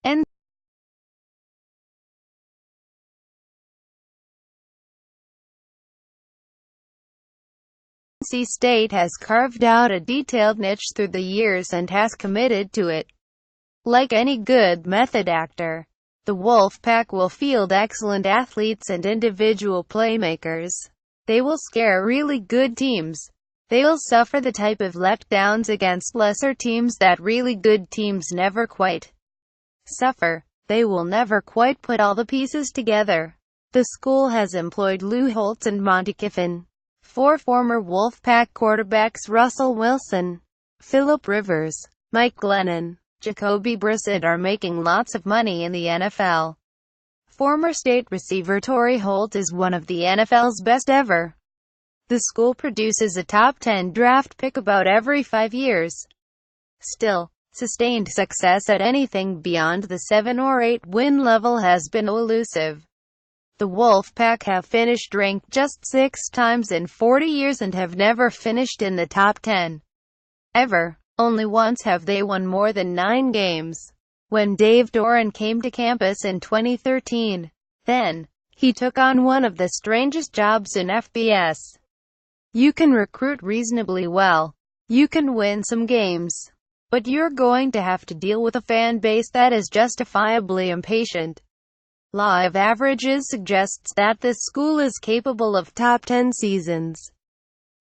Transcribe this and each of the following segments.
NC State has carved out a detailed niche through the years and has committed to it. Like any good method actor, the Wolfpack will field excellent athletes and individual playmakers. They will scare really good teams. They will suffer the type of letdowns against lesser teams that really good teams never quite suffer. They will never quite put all the pieces together. The school has employed Lou Holtz and Monty Kiffin. 4 former Wolfpack quarterbacks Russell Wilson, Phillip Rivers, Mike Glennon, Jacoby Brissett are making lots of money in the NFL. Former state receiver Torrey Holt is one of the NFL's best ever. The school produces a top 10 draft pick about every 5 years. Still, sustained success at anything beyond the 7 or 8 win level has been elusive. The Wolfpack have finished ranked just 6 times in 40 years and have never finished in the top 10. Ever. Only once have they won more than 9 games. When Dave Doran came to campus in 2013, then, he took on one of the strangest jobs in FBS. You can recruit reasonably well. You can win some games. But you're going to have to deal with a fan base that is justifiably impatient. Law of averages suggests that this school is capable of top 10 seasons.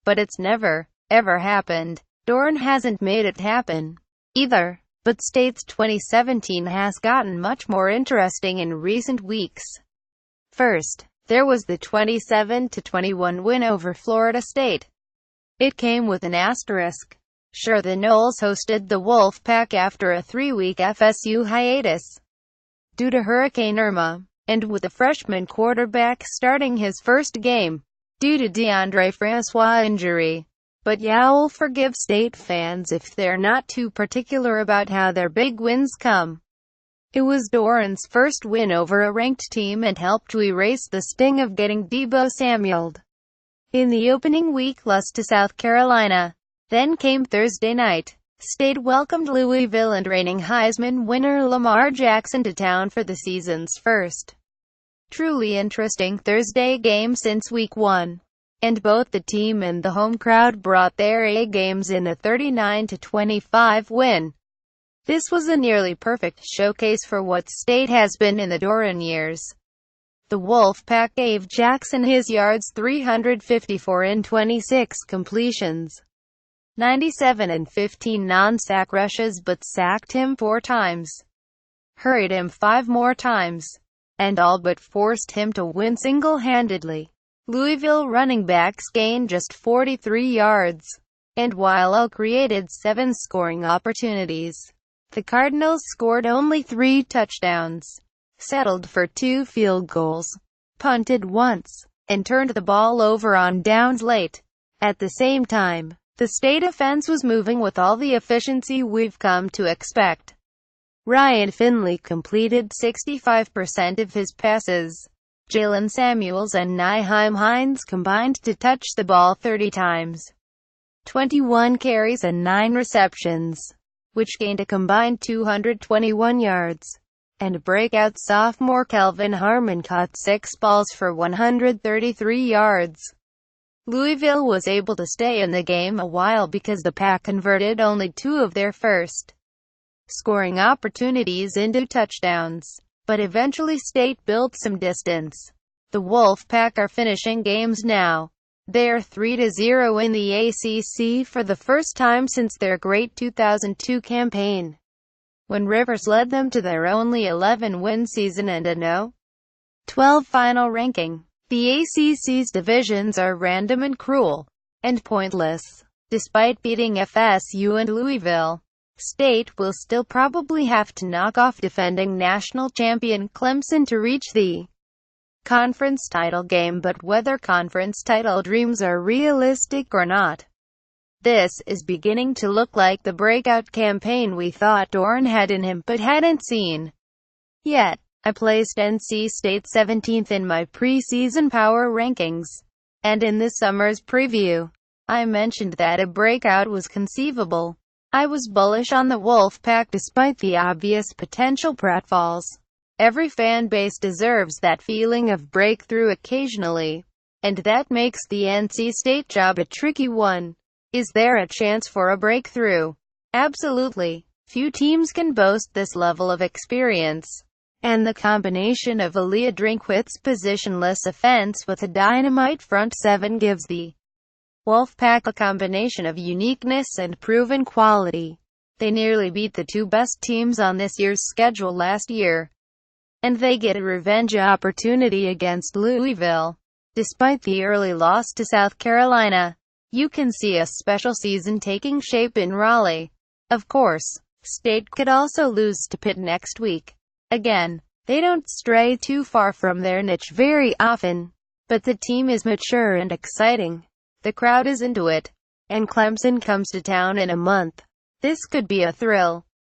But it's never, ever happened. Doran hasn't made it happen, either. But State's 2017 has gotten much more interesting in recent weeks. First, there was the 27-21 win over Florida State. It came with an asterisk. Sure, the Noles hosted the Wolfpack after a 3-week FSU hiatus due to Hurricane Irma, and with a freshman quarterback starting his first game due to DeAndre Francois' injury. But you'll forgive State fans if they're not too particular about how their big wins come. It was Doran's first win over a ranked team and helped to erase the sting of getting Deebo Samuel'd in the opening week loss to South Carolina. Then came Thursday night. State welcomed Louisville and reigning Heisman winner Lamar Jackson to town for the season's first truly interesting Thursday game since Week 1. And both the team and the home crowd brought their A-games in a 39-25 win. This was a nearly perfect showcase for what State has been in the Doran years. The Wolfpack gave Jackson his yards, 354 in 26 completions, 97 and 15 non-sack rushes, but sacked him 4 times, hurried him 5 more times, and all but forced him to win single-handedly. Louisville running backs gained just 43 yards, and while created 7 scoring opportunities, the Cardinals scored only 3 touchdowns, settled for 2 field goals, punted once, and turned the ball over on downs late. At the same time, the State offense was moving with all the efficiency we've come to expect. Ryan Finley completed 65% of his passes. Jalen Samuels and Nyheim Hines combined to touch the ball 30 times. 21 carries and 9 receptions, which gained a combined 221 yards. And breakout sophomore Kelvin Harmon caught 6 balls for 133 yards. Louisville was able to stay in the game a while because the Pack converted only 2 of their first scoring opportunities into touchdowns. But eventually State built some distance. The Wolfpack are finishing games now. They're 3-0 in the ACC for the first time since their great 2002 campaign, when Rivers led them to their only 11-win season and a No.12 final ranking. The ACC's divisions are random and cruel, and pointless. Despite beating FSU and Louisville, State will still probably have to knock off defending national champion Clemson to reach the conference title game, but whether conference title dreams are realistic or not, this is beginning to look like the breakout campaign we thought Doran had in him but hadn't seen yet. I placed NC State 17th in my preseason power rankings, and in this summer's preview, I mentioned that a breakout was conceivable. I was bullish on the Wolfpack despite the obvious potential pratfalls. Every fan base deserves that feeling of breakthrough occasionally. And that makes the NC State job a tricky one. Is there a chance for a breakthrough? Absolutely. Few teams can boast this level of experience. And the combination of Aaliyah Drinkwitz' positionless offense with a dynamite front seven gives the Wolfpack a combination of uniqueness and proven quality. They nearly beat the two best teams on this year's schedule last year. And they get a revenge opportunity against Louisville. Despite the early loss to South Carolina, you can see a special season taking shape in Raleigh. Of course, State could also lose to Pitt next week. Again, they don't stray too far from their niche very often. But the team is mature and exciting. The crowd is into it. And Clemson comes to town in a month. This could be a thrill.